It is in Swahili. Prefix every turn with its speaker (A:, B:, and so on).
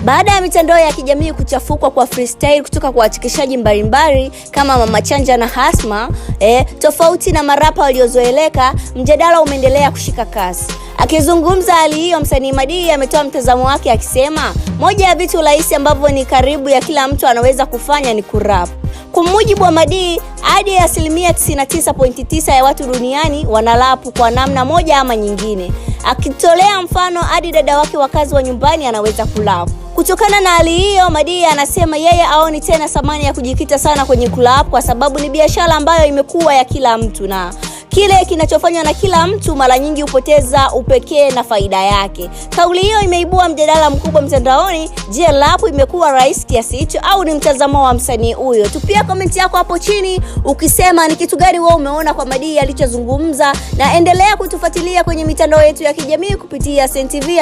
A: Baada ya mitandao ya kijamii kuchafukwa kwa freestyle kutoka kwa wachekeshaji mbalimbali kama Mama Chanja na Hasma, tofauti na marapa waliozoeleka, mjadala umeendelea kushika kasi. Akizungumza hali hiyo, msanii Madi ametoa mtazamo wake akisema, moja ya vitu rahisi ambavyo ni karibu ya kila mtu anaweza kufanya ni kurap. Kwa mujibu wa Madi, hadi asilimia 99.9 ya watu duniani wanalapu kwa namna moja ama nyingine. Akitolea mfano hadi dada wake wa kazi wa nyumbani anaweza kulapu. Kutokana na hali hiyo, Madi anasema yeye haoni tena thamani ya kujikita sana kwenye kulapu kwa sababu ni biashara ambayo imekuwa ya kila mtu na kile kinachofanywa na kila mtu mara nyingi hupoteza upekee na faida yake. Kauli hiyo imeibua mjadala mkubwa mtandaoni. Je, rap imekuwa rahisi kiasi hicho au ni mtazamo wa msanii huyo? Tupia comment yako hapo chini ukisema ni kitu gani wewe umeona kwa Madi alichozungumza, na endelea kutufuatilia kwenye mitandao yetu ya kijamii kupitia SnTV_.